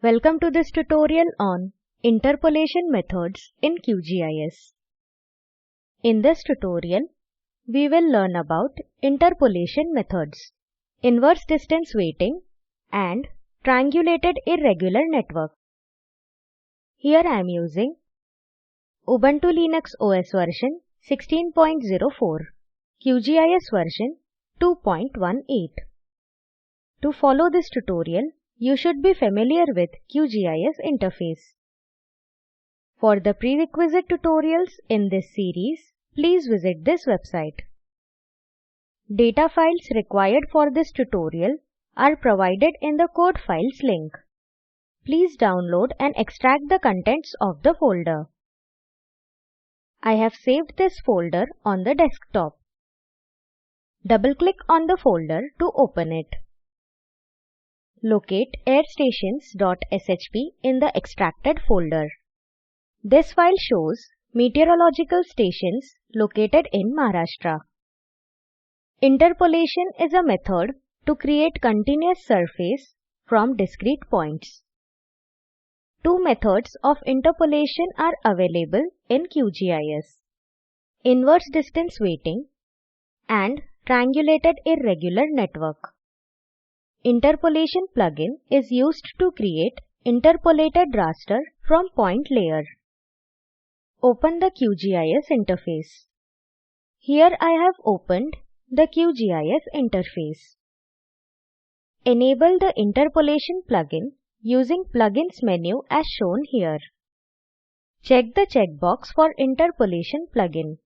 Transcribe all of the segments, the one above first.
Welcome to this tutorial on interpolation methods in QGIS. In this tutorial, we will learn about interpolation methods, inverse distance weighting, and triangulated irregular network. Here I am using Ubuntu Linux OS version 16.04, QGIS version 2.18. To follow this tutorial, you should be familiar with QGIS interface. For the prerequisite tutorials in this series, please visit this website. Data files required for this tutorial are provided in the code files link. Please download and extract the contents of the folder. I have saved this folder on the desktop. Double-click on the folder to open it. Locate airstations.shp in the extracted folder. This file shows meteorological stations located in Maharashtra. Interpolation is a method to create continuous surface from discrete points. Two methods of interpolation are available in QGIS: inverse distance weighting and triangulated irregular network. Interpolation plugin is used to create interpolated raster from point layer. Open the QGIS interface. Here I have opened the QGIS interface. Enable the interpolation plugin using Plugins menu as shown here. Check the checkbox for interpolation plugin.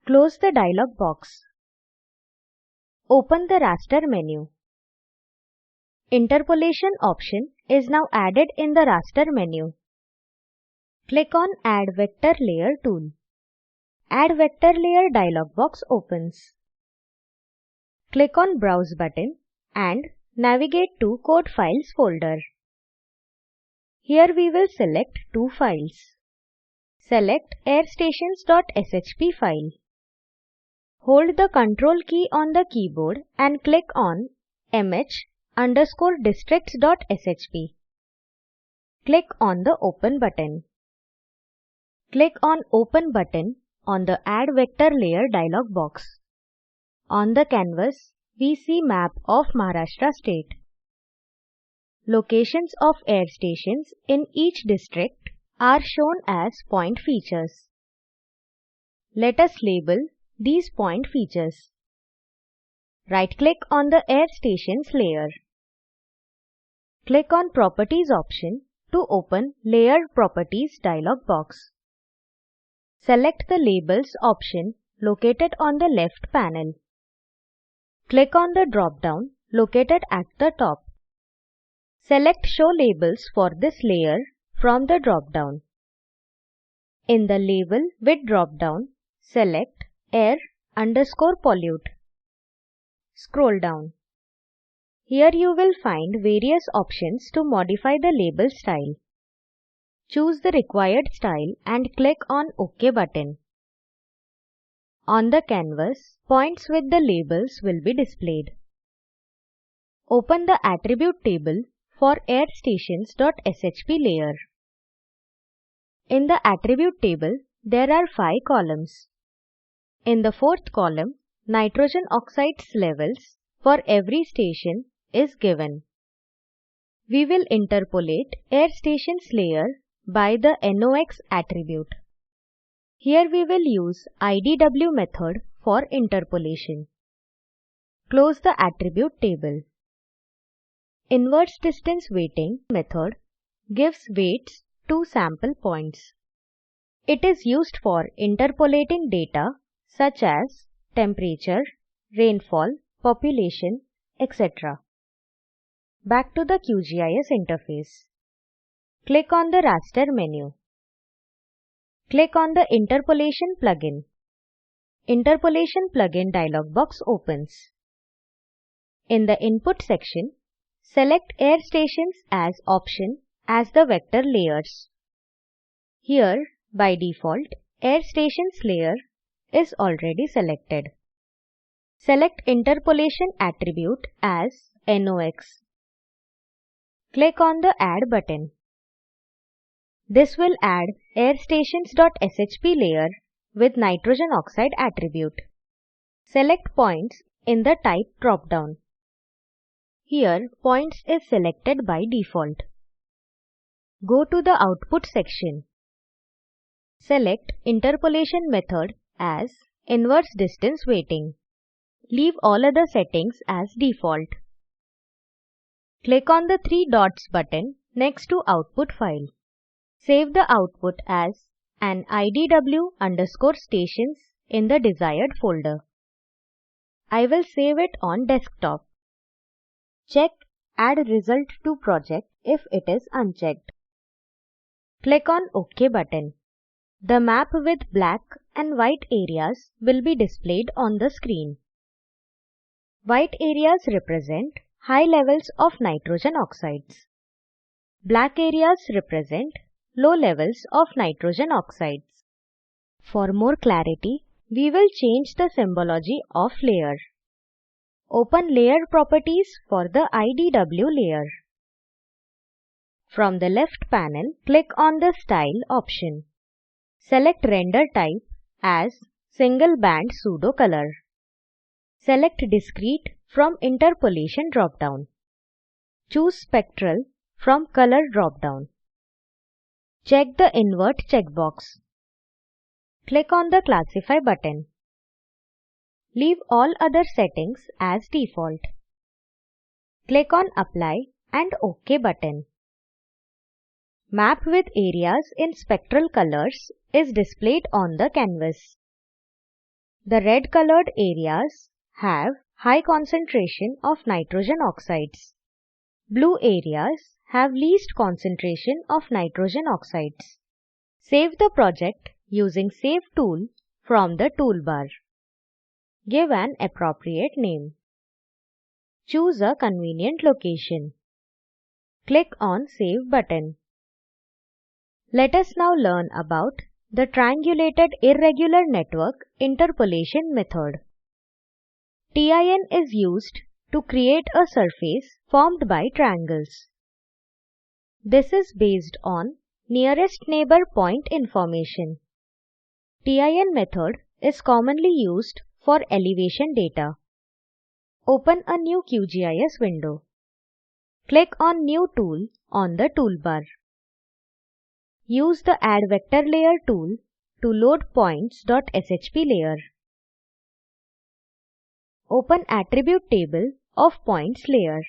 Close the dialog box. Open the raster menu. Interpolation option is now added in the raster menu. Click on Add Vector Layer tool. Add Vector Layer dialog box opens. Click on Browse button and navigate to Code Files folder. Here we will select two files. Select airstations.shp file. Hold the Ctrl key on the keyboard and click on mh_districts.shp. Click on the Open button. Click on Open button on the Add Vector Layer dialog box. On the canvas, we see map of Maharashtra state. Locations of air stations in each district are shown as point features. Let us label these point features. Right-click on the Air Stations layer. Click on Properties option to open Layer Properties dialog box. Select the Labels option located on the left panel. Click on the drop-down located at the top. Select Show Labels for this layer from the drop-down. In the Label with drop-down, select Air_Pollute. Scroll down. Here you will find various options to modify the label style. Choose the required style and click on OK button. On the canvas, points with the labels will be displayed. Open the attribute table for airstations.shp layer. In the attribute table, there are 5 columns. In the fourth column, nitrogen oxides levels for every station is given. We will interpolate air stations layer by the NOx attribute. Here we will use IDW method for interpolation. Close the attribute table. Inverse distance weighting method gives weights to sample points. It is used for interpolating data such as temperature, rainfall, population, etc. Back to the QGIS interface. Click on the raster menu. Click on the Interpolation plugin. Interpolation plugin dialog box opens. In the Input section, select Air Stations as option as the vector layers. Here, by default, Air Stations layer is already selected. Select Interpolation attribute as NOx. Click on the Add button. This will add airstations.shp layer with nitrogen oxide attribute. Select points in the Type drop-down. Here, points is selected by default. Go to the Output section. Select Interpolation method as Inverse Distance Weighting. Leave all other settings as default. Click on the three dots button next to Output file. Save the output as an IDW_stations in the desired folder. I will save it on desktop. Check Add Result to Project if it is unchecked. Click on OK button. The map with black and white areas will be displayed on the screen. White areas represent high levels of nitrogen oxides. Black areas represent low levels of nitrogen oxides. For more clarity, we will change the symbology of layer. Open Layer Properties for the IDW layer. From the left panel, click on the Style option. Select Render Type as Single Band Pseudo Color. Select Discrete from Interpolation drop-down. Choose Spectral from Color drop-down. Check the Invert checkbox. Click on the Classify button. Leave all other settings as default. Click on Apply and OK button. Map with areas in spectral colors is displayed on the canvas. The red colored areas have high concentration of nitrogen oxides. Blue areas have least concentration of nitrogen oxides. Save the project using Save tool from the toolbar. Give an appropriate name. Choose a convenient location. Click on Save button. Let us now learn about the Triangulated Irregular Network Interpolation method. TIN is used to create a surface formed by triangles. This is based on nearest neighbor point information. TIN method is commonly used for elevation data. Open a new QGIS window. Click on New tool on the toolbar. Use the Add Vector Layer tool to load points.shp layer. Open Attribute Table of Points layer.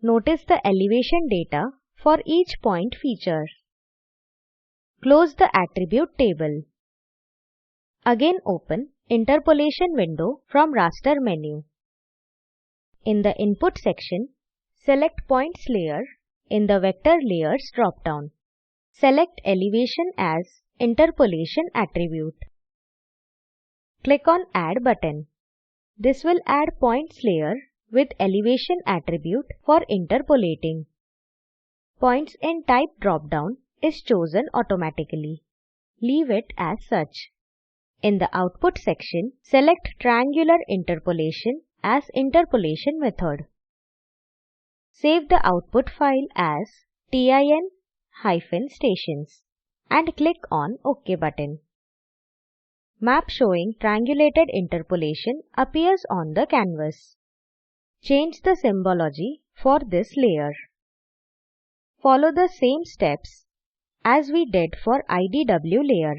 Notice the elevation data for each point feature. Close the Attribute Table. Again open Interpolation window from Raster menu. In the Input section, select Points layer in the Vector Layers drop-down. Select Elevation as Interpolation attribute. Click on Add button. This will add Points layer with Elevation attribute for interpolating. Points in Type drop-down is chosen automatically. Leave it as such. In the Output section, select Triangular Interpolation as Interpolation method. Save the output file as tin-stations and click on OK button. Map showing triangulated interpolation appears on the canvas. Change the symbology for this layer. Follow the same steps as we did for IDW layer.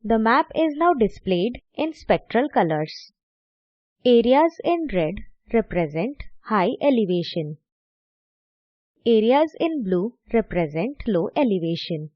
The map is now displayed in spectral colors. Areas in red represent high elevation. Areas in blue represent low elevation.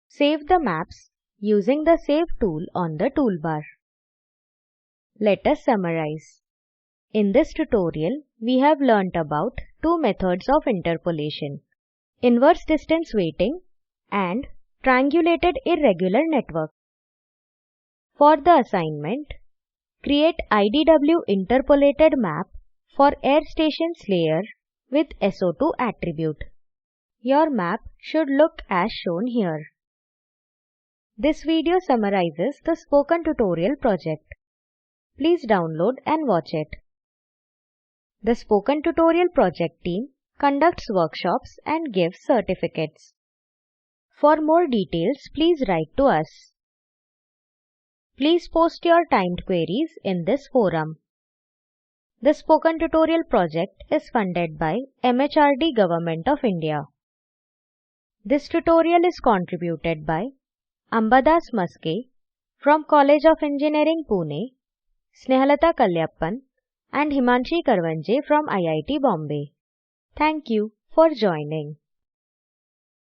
Save the maps using the Save tool on the toolbar. Let us summarize. In this tutorial, we have learnt about two methods of interpolation: inverse distance weighting and triangulated irregular network. For the assignment, create IDW interpolated map for air stations layer with SO2 attribute. Your map should look as shown here. This video summarizes the spoken tutorial project. Please download and watch it. The Spoken Tutorial project team conducts workshops and gives certificates. For more details, please write to us. Please post your timed queries in this forum. The Spoken Tutorial project is funded by MHRD Government of India. This tutorial is contributed by Ambadas Maske from College of Engineering Pune, Snehalata Kalyappan and Himanshi Karvanje from IIT Bombay. Thank you for joining.